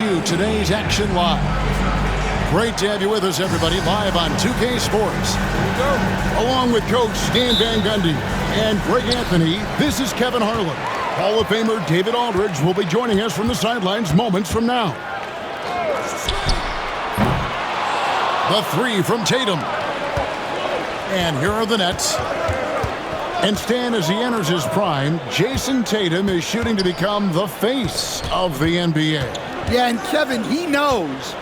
Today's Action Live. Great to have you with us, everybody, live on 2K Sports. Along with Coach Dan Van Gundy and Greg Anthony, this is Kevin Harlan. Hall of Famer David Aldridge will be joining us from the sidelines moments from now. The three from Tatum. And here are the Nets. And Stan, as he enters his prime, Jason Tatum is shooting to become the face of the NBA. Yeah, and Kevin, he knows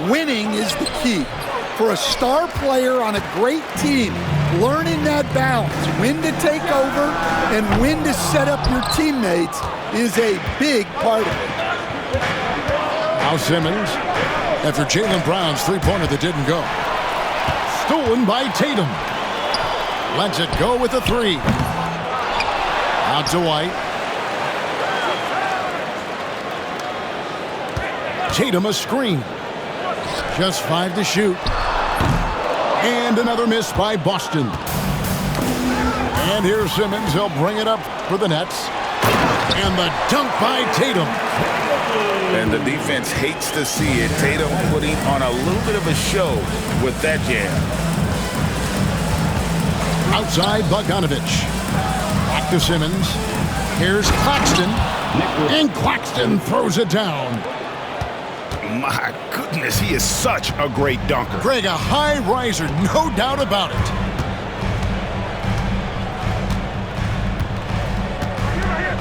winning is the key. For a star player on a great team, learning that balance, when to take over and when to set up your teammates is a big part of it. Now Simmons, after Jaylen Brown's three-pointer that didn't go. Stolen by Tatum. Lets it go with the three. Out to White. Tatum a screen. Just 5 to shoot. And another miss by Boston. And here's Simmons. He'll bring it up for the Nets. And the dunk by Tatum. And the defense hates to see it. Tatum putting on a little bit of a show with that jam. Outside Bogdanovich. Back to Simmons. Here's Claxton. And Claxton throws it down. My goodness, he is such a great dunker. Greg, a high riser, no doubt about it.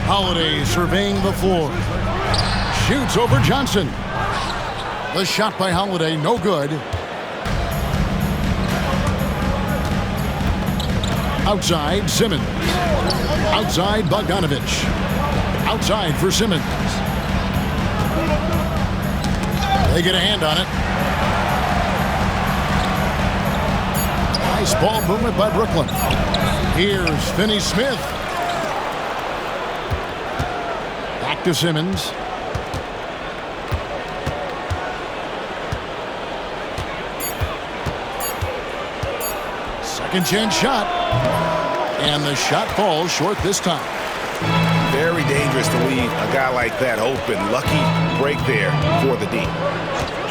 Holiday surveying the floor. Shoots over Johnson. The shot by Holiday, no good. Outside, Simmons. Outside, Bogdanovich. Outside for Simmons. They get a hand on it. Nice ball movement by Brooklyn. Here's Finney-Smith. Back to Simmons. Second chance shot. And the shot falls short this time. Very dangerous to leave a guy like that open. Lucky break there for the D.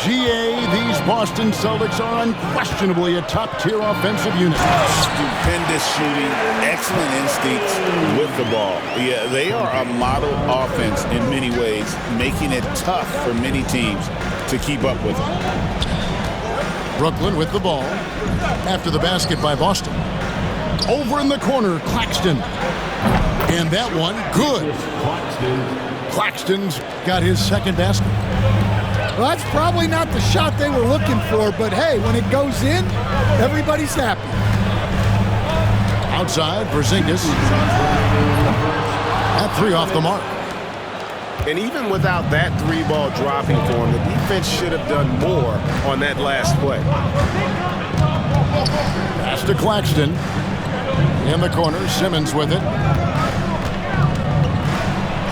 GA, these Boston Celtics are unquestionably a top-tier offensive unit. Stupendous shooting, excellent instincts with the ball. Yeah, they are a model offense in many ways, making it tough for many teams to keep up with them. Brooklyn with the ball after the basket by Boston. Over in the corner, Claxton. And that one, good. Claxton's got his second basket. Well, that's probably not the shot they were looking for, but hey, when it goes in, everybody's happy. Outside, Porzingis. That three off the mark. And even without that three ball dropping for him, the defense should have done more on that last play. Pass to Claxton. In the corner, Simmons with it.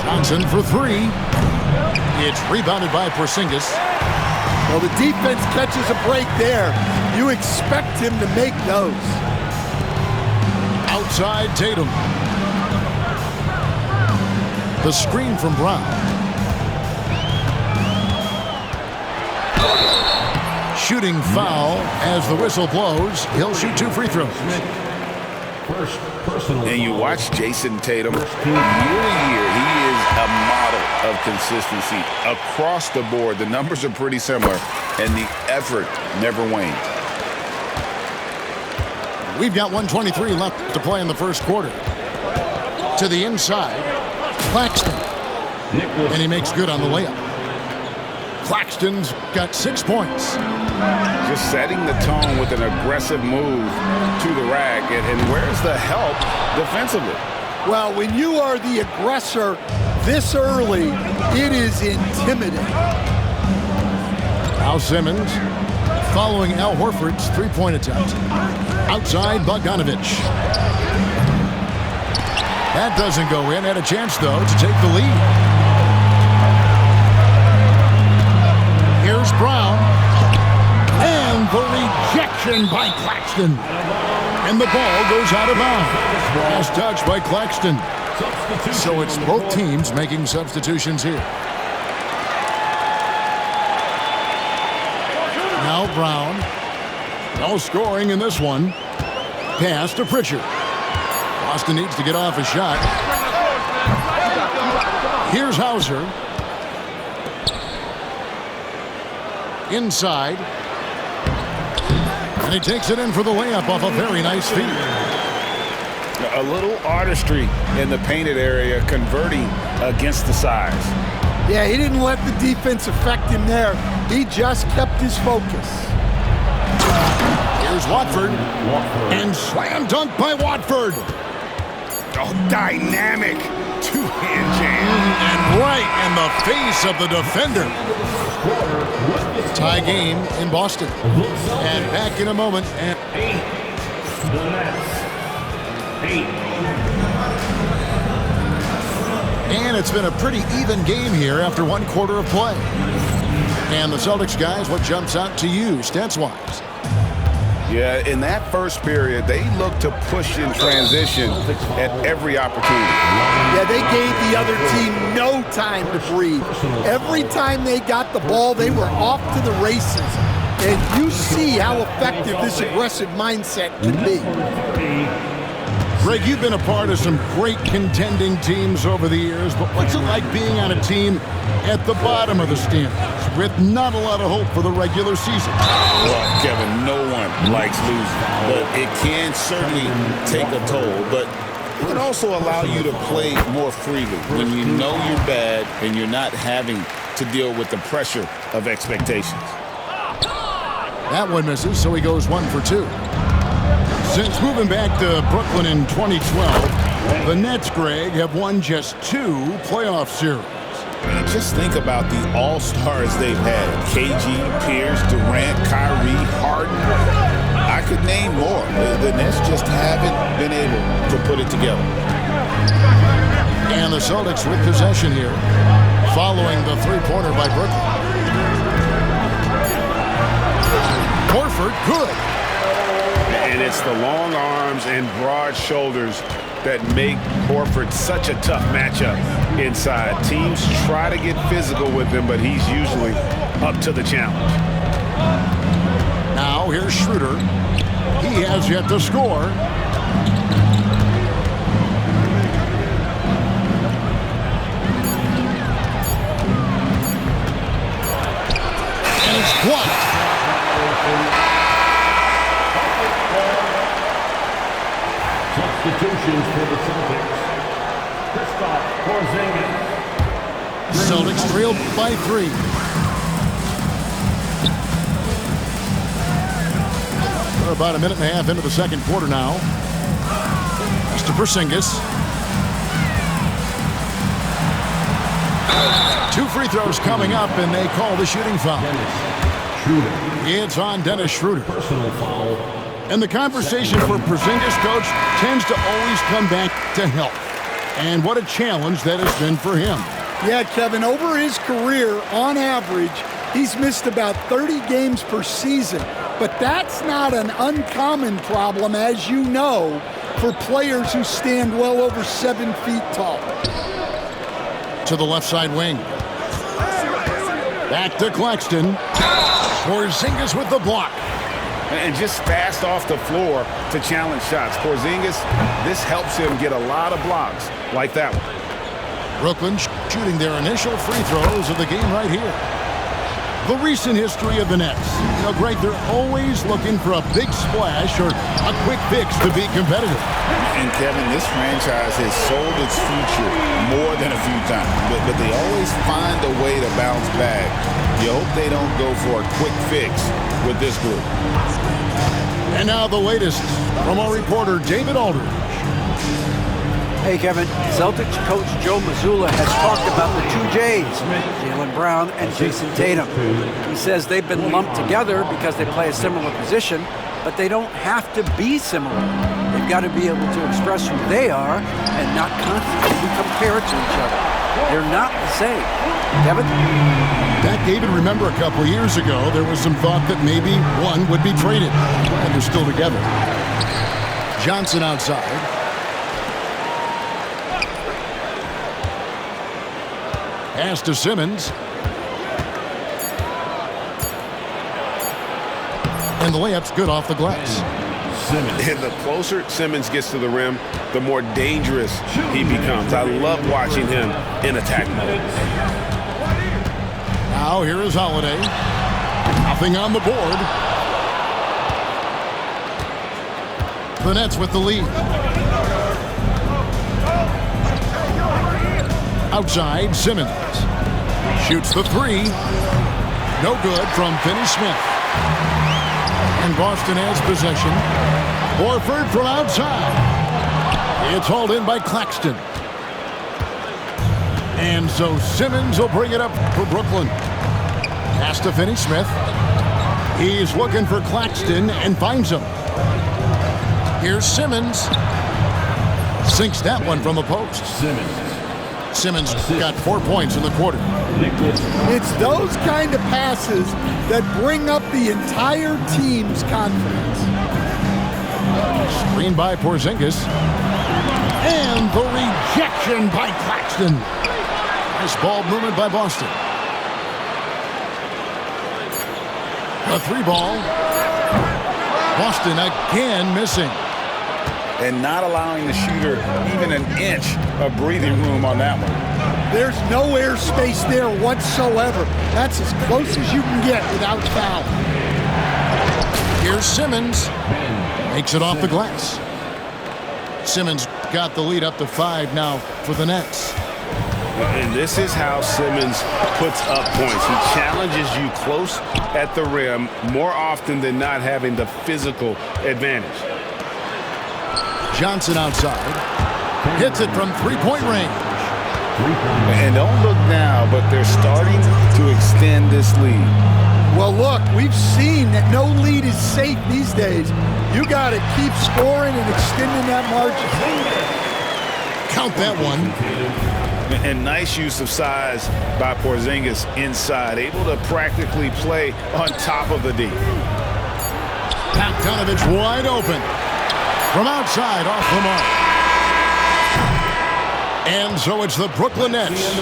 Johnson for three. It's rebounded by Porzingis. Well, the defense catches a break there. You expect him to make those. Outside Tatum. The screen from Brown. Shooting foul as the whistle blows. He'll shoot 2 free throws. And you watch Jason Tatum year to year. He is a model of consistency across the board. The numbers are pretty similar, and the effort never wanes. We've got 1:23 left to play in the first quarter. To the inside, Claxton. And he makes good on the layup. Claxton's got 6 points. Just setting the tone with an aggressive move to the rack. And where's the help defensively? Well, when you are the aggressor this early, it is intimidating. Now Simmons following Al Horford's three-point attempt. Outside Bogdanovich. That doesn't go in. Had a chance, though, to take the lead. Here's Brown. And the rejection by Claxton. And the ball goes out of bounds. Last touch by Claxton. So it's both teams making substitutions here. Now Brown. No scoring in this one. Pass to Pritchard. Boston needs to get off a shot. Here's Hauser. Inside. And he takes it in for the layup off a very nice feed. A little artistry in the painted area, converting against the size. Yeah, he didn't let the defense affect him there. He just kept his focus. Here's Watford. And slam dunk by Watford. Oh, dynamic two-hand jam. And right in the face of the defender. Tie game in Boston. And back in a moment. And it's been a pretty even game here after one quarter of play. And the Celtics guys, what jumps out to you stats-wise? Yeah, in that first period, they looked to push in transition at every opportunity. Yeah, they gave the other team no time to breathe. Every time they got the ball, they were off to the races. And you see how effective this aggressive mindset can be. Greg, you've been a part of some great contending teams over the years, but what's it like being on a team at the bottom of the standings with not a lot of hope for the regular season? Well, Kevin, no one likes losing, but it can certainly take a toll. But it can also allow you to play more freely when you know you're bad and you're not having to deal with the pressure of expectations. That one misses, so he goes 1 for 2. Since moving back to Brooklyn in 2012, the Nets, Greg, have won just 2 playoff series. And just think about the all-stars they've had. KG, Pierce, Durant, Kyrie, Harden. I could name more. The Nets just haven't been able to put it together. And the Celtics with possession here, following the three-pointer by Brooklyn. Horford, good. And it's the long arms and broad shoulders that make Horford such a tough matchup inside. Teams try to get physical with him, but he's usually up to the challenge. Now here's Schroeder. He has yet to score. And it's blocked. Substitutions for the Celtics. Kristaps Porzingis. Celtics trailed by 3. We're about a minute and a half into the second quarter now. Mr. Porzingis. 2 free throws coming up, and they call the shooting foul. It's on Dennis Schroeder. Personal foul. And the conversation for Porzingis, coach, tends to always come back to health. And what a challenge that has been for him. Yeah, Kevin, over his career, on average, he's missed about 30 games per season. But that's not an uncommon problem, as you know, for players who stand well over 7 feet tall. To the left side wing. Back to Claxton. Porzingis with the block. And just fast off the floor to challenge shots. Porzingis, this helps him get a lot of blocks like that one. Brooklyn shooting their initial free throws of the game right here. The recent history of the Nets. You know, Greg, they're always looking for a big splash or a quick fix to be competitive. And Kevin, this franchise has sold its future more than a few times, but they always find a way to bounce back. You hope they don't go for a quick fix with this group. And now the latest from our reporter, David Aldridge. Hey, Kevin. Celtics coach Joe Mazzulla has talked about the 2 J's, Jaylen Brown and Jason Tatum. He says they've been lumped together because they play a similar position, but they don't have to be similar. They've got to be able to express who they are and not constantly compare it to each other. They're not the same. Kevin? Back, David, remember a couple years ago, there was some thought that maybe one would be traded. And they're still together. Johnson outside. Pass to Simmons. And the layup's good off the glass. And the closer Simmons gets to the rim, the more dangerous he becomes. I love watching him in attack mode. Now here is Holiday. Nothing on the board. The Nets with the lead. Outside, Simmons. Shoots the three. No good from Finney-Smith. And Boston has possession. Horford from outside. It's hauled in by Claxton. And so Simmons will bring it up for Brooklyn. Pass to Finney-Smith. He's looking for Claxton and finds him. Here's Simmons. Sinks that one from the post. Simmons got 4 points in the quarter. It's those kind of passes that bring up the entire team's confidence. Screen by Porzingis. And the rejection by Claxton. Nice ball movement by Boston. A three ball. Boston again missing. And not allowing the shooter even an inch of breathing room on that one. There's no airspace there whatsoever. That's as close as you can get without foul. Here's Simmons. Makes it off the glass. Simmons got the lead up to 5 now for the Nets. And this is how Simmons puts up points. He challenges you close at the rim more often than not, having the physical advantage. Johnson outside. Hits it from three-point range. And don't look now, but they're starting to extend this lead. Well, look, we've seen that no lead is safe these days. You got to keep scoring and extending that margin. Count that one. And nice use of size by Porzingis inside, able to practically play on top of the D. Bogdanovich wide open. From outside, off the mark. And so it's the Brooklyn Nets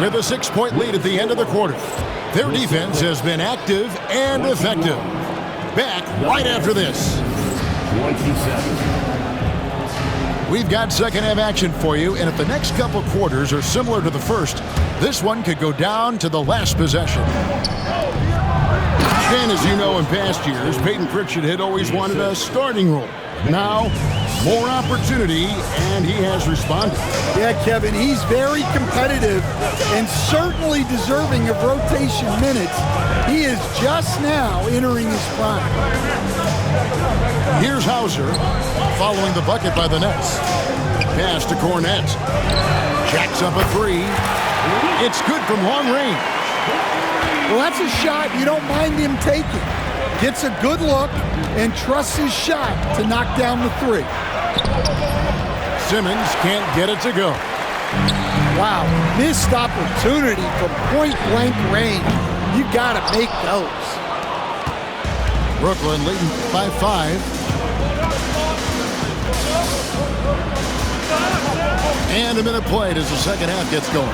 with a 6-point lead at the end of the quarter. Their defense has been active and effective. Back right after this. 27. We've got second half action for you, and if the next couple quarters are similar to the first, this one could go down to the last possession. And as you know, in past years, Peyton Pritchard had always wanted a starting role. Now, more opportunity, and he has responded. Yeah, Kevin, he's very competitive and certainly deserving of rotation minutes. He is just now entering his prime. Here's Hauser following the bucket by the Nets. Pass to Cornette. Jacks up a three. It's good from long range. Well, that's a shot you don't mind him taking. Gets a good look and trusts his shot to knock down the three. Simmons can't get it to go. Wow, missed opportunity from point-blank range. You got to make those. Brooklyn leading by 5. And a minute played as the second half gets going.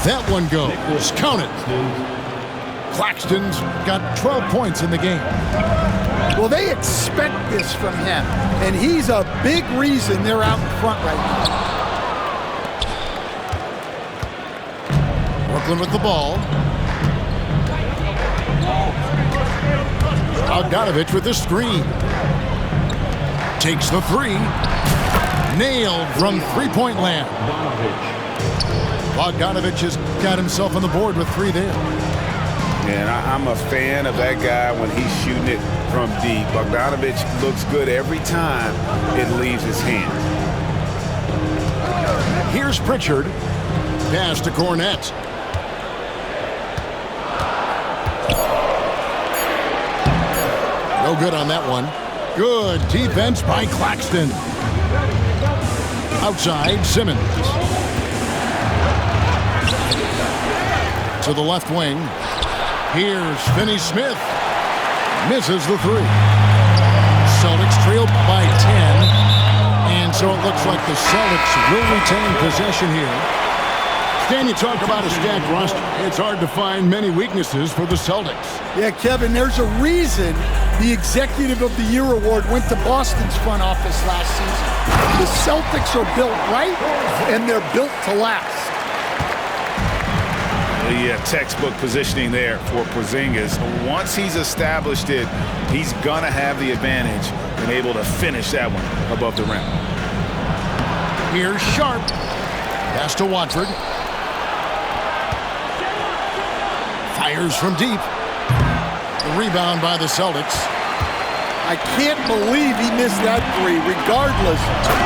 That one goes. Count it. Claxton's got 12 points in the game. Well, they expect this from him, and he's a big reason they're out in front right now. Brooklyn with the ball. Bogdanovich with the screen. Takes the three. Nailed from three-point land. Bogdanovich has got himself on the board with 3 there. And I'm a fan of that guy when he's shooting it from deep. Bogdanovich looks good every time it leaves his hand. Here's Pritchard. Pass to Cornette. No good on that one. Good defense by Claxton. Outside, Simmons. To the left wing. Here's Finney-Smith. Misses the three. Celtics trail by 10. And so it looks like the Celtics will retain possession here. Stan, you talk about a stacked roster. It's hard to find many weaknesses for the Celtics. Yeah, Kevin, there's a reason the Executive of the Year award went to Boston's front office last season. The Celtics are built right, and they're built to last. The textbook positioning there for Porzingis. Once he's established it, he's going to have the advantage and able to finish that one above the rim. Here's Sharp. Pass to Watford. Fires from deep. The rebound by the Celtics. I can't believe he missed that three. Regardless,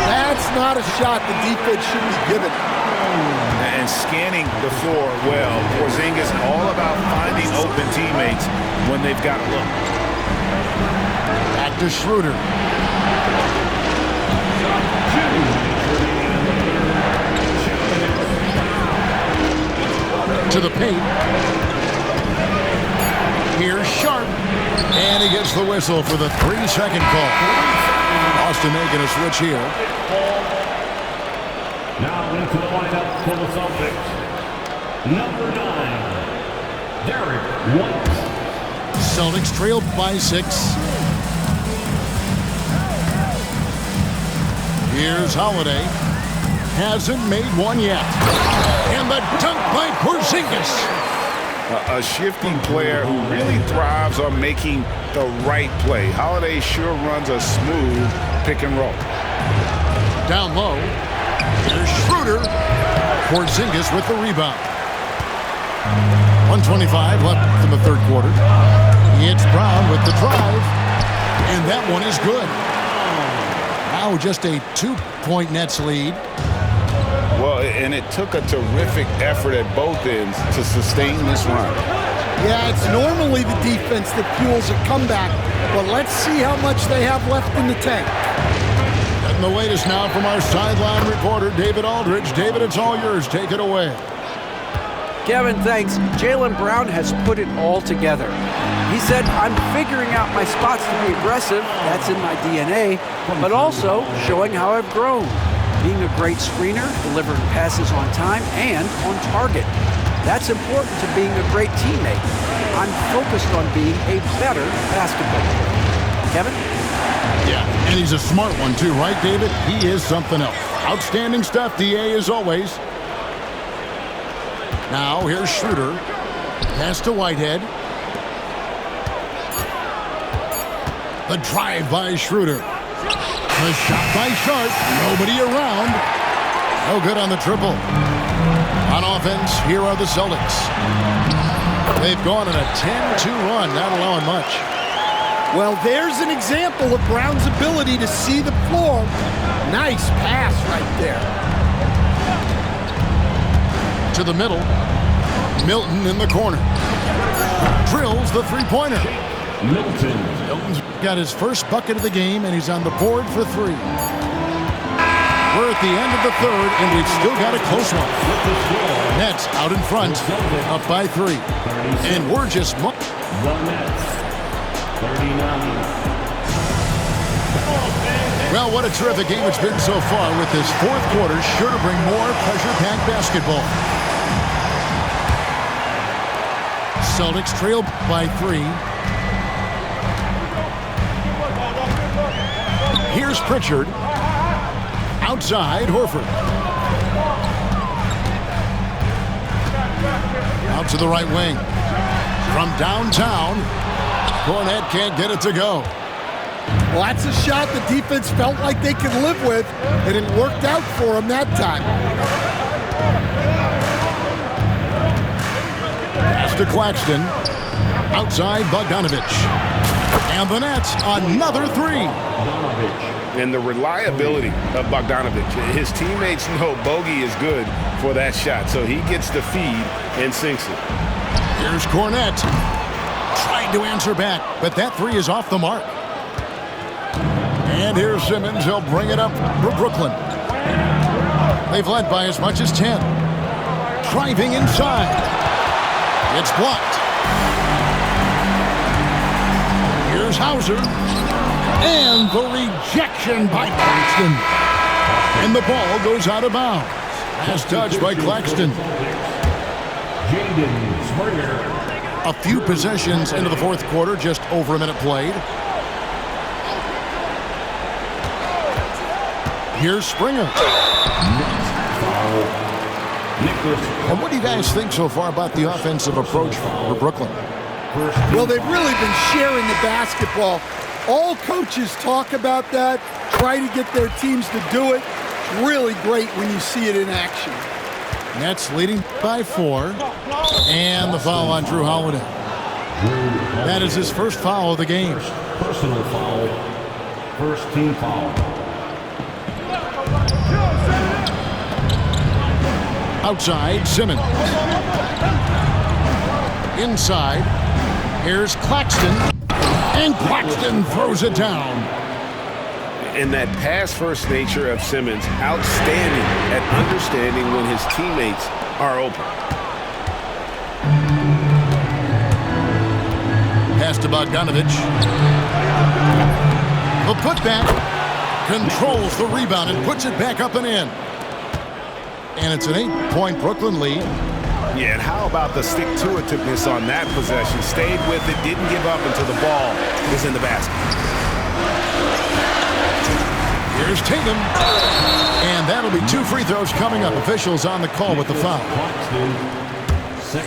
that's not a shot the defense should be given. And scanning the floor well, Porzingis all about finding open teammates when they've got a look. Back to Schroeder. To the paint. Here's Sharp. And he gets the whistle for the 3-second call. Boston making a switch here. Now into the lineup for the Celtics. Number 9, Derek White. Celtics trailed by 6. Here's Holiday. Hasn't made one yet. And the dunk by Porzingis. A shifting player who really thrives on making the right play. Holiday sure runs a smooth pick and roll. Down low. Here's Schroeder. Porzingis with the rebound. 1:25 left in the third quarter. It's Brown with the drive. And that one is good. Now just a 2-point Nets lead. Well, and it took a terrific effort at both ends to sustain this run. Yeah, it's normally the defense that fuels a comeback, but let's see how much they have left in the tank. And the latest now from our sideline reporter, David Aldridge. David, it's all yours. Take it away. Kevin, thanks. Jaylen Brown has put it all together. He said, I'm figuring out my spots to be aggressive. That's in my DNA. But also showing how I've grown. Being a great screener, delivering passes on time and on target. That's important to being a great teammate. I'm focused on being a better basketball player. Kevin? Yeah, and he's a smart one too, right, David? He is something else. Outstanding stuff, DA, as always. Now, here's Schroeder. Pass to Whitehead. The drive by Schroeder. The shot by Sharp. Nobody around. No good on the triple. On offense, here are the Celtics. They've gone on a 10-2 run, not allowing much. Well, there's an example of Brown's ability to see the floor. Nice pass right there. To the middle. Milton in the corner. Drills the three-pointer. Milton's got his first bucket of the game, and he's on the board for 3. We're at the end of the third, and we've still got a close one. Nets out in front, up by 3. And we're just... The Nets, 39. Well, what a terrific game it's been so far, with this fourth quarter sure to bring more pressure-packed basketball. Celtics trail by 3. Here's Pritchard. Outside, Horford. Out to the right wing. From downtown, Cornette can't get it to go. Well, that's a shot the defense felt like they could live with, and it worked out for them that time. Pass to Claxton. Outside, Bogdanovich. And the Nets, another 3. And the reliability of Bogdanovich. His teammates know Bogey is good for that shot, so he gets the feed and sinks it. Here's Cornette. Tried to answer back, but that 3 is off the mark. And here's Simmons. He'll bring it up for Brooklyn. They've led by as much as 10. Driving inside. It's blocked. Here's Hauser. And the rejection by Claxton. And the ball goes out of bounds. Last touch by Claxton. Jaden Springer. A few possessions into the fourth quarter, just over a minute played. Here's Springer. And what do you guys think so far about the offensive approach for Brooklyn? Well, they've really been sharing the basketball. All coaches talk about that, try to get their teams to do it. It's really great when you see it in action. Nets leading by 4. And the foul on Drew Holiday. That is his first foul of the game. Personal foul. First team foul. Outside, Simmons. Inside, here's Claxton. And Claxton throws it down. And that pass-first nature of Simmons, outstanding at understanding when his teammates are open. Pass to Bogdanovich. The putback controls the rebound and puts it back up and in. And it's an 8-point Brooklyn lead. Yeah, and how about the stick-to-itiveness on that possession? Stayed with it, didn't give up until the ball was in the basket. Here's Tatum. And that'll be 2 free throws coming up. Officials on the call with the foul.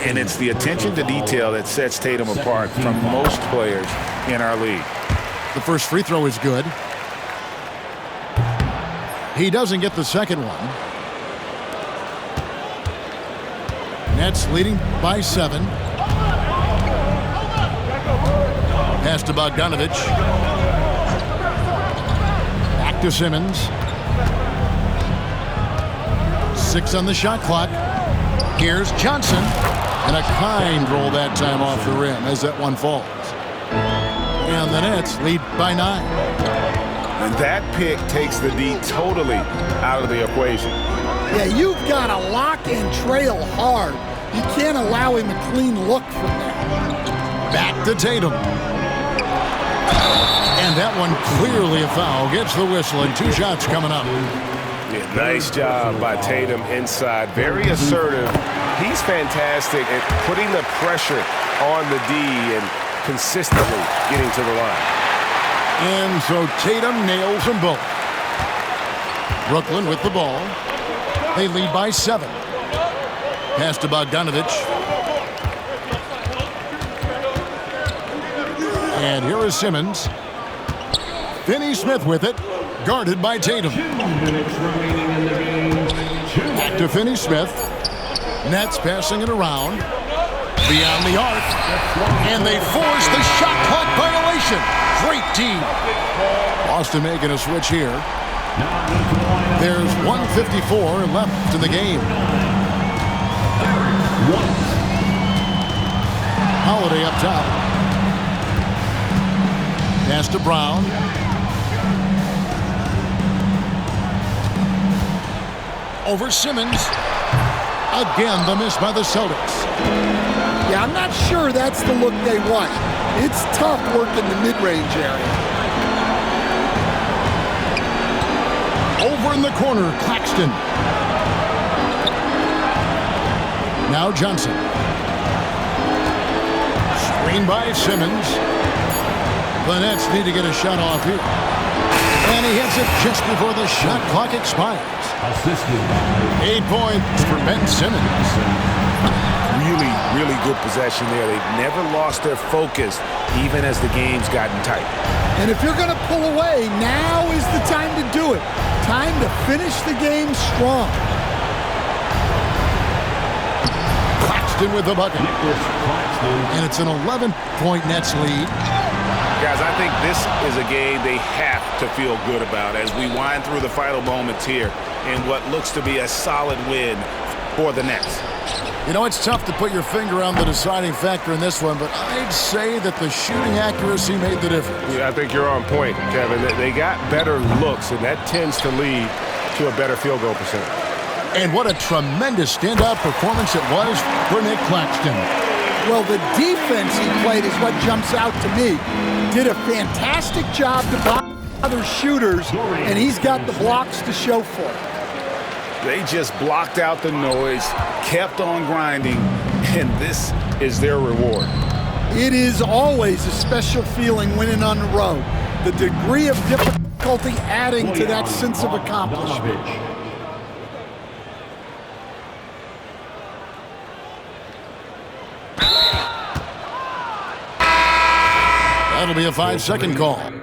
And it's the attention to detail that sets Tatum apart from most players in our league. The first free throw is good. He doesn't get the second one. Nets leading by 7. Pass to Bogdanovich. Back to Simmons. 6 on the shot clock. Here's Johnson. And a kind roll that time off the rim as that one falls. And the Nets lead by 9. And that pick takes the D totally out of the equation. Yeah, you've got to lock and trail hard. You can't allow him a clean look from that. Back to Tatum. And that one clearly a foul. Gets the whistle and 2 shots coming up. Yeah, nice job by Tatum inside. Very assertive. He's fantastic at putting the pressure on the D and consistently getting to the line. And so Tatum nails them both. Brooklyn with the ball. They lead by 7. Pass to Bogdanovich. And here is Simmons. Finney Smith with it. Guarded by Tatum. 2 minutes remaining in the game. Back to Finney Smith. Nets passing it around. Beyond the arc. And they force the shot clock violation. Great team. Boston making a switch here. There's 1:54 left in the game. Holiday up top. Pass to Brown. Over Simmons. Again, the miss by the Celtics. Yeah, I'm not sure that's the look they want. It's tough working the mid-range area. Over in the corner, Claxton. Now Johnson. Screen by Simmons. The Nets need to get a shot off here. And he hits it just before the shot clock expires. Assisted by 8 points for Ben Simmons. Really, really good possession there. They've never lost their focus, even as the game's gotten tight. And if you're going to pull away, now is the time to do it. Time to finish the game strong. Claxton with the bucket. And it's an 11-point Nets lead. Guys, I think this is a game they have to feel good about as we wind through the final moments here in what looks to be a solid win for the Nets. You know, it's tough to put your finger on the deciding factor in this one, but I'd say that the shooting accuracy made the difference. Yeah, I think you're on point, Kevin. They got better looks, and that tends to lead to a better field goal percentage. And what a tremendous standout performance it was for Nick Claxton. Well, the defense he played is what jumps out to me. Did a fantastic job to block other shooters, and he's got the blocks to show for it. They just blocked out the noise, kept on grinding, and this is their reward. It is always a special feeling winning on the road. The degree of difficulty adding to that sense of accomplishment. That'll be a 5-second call.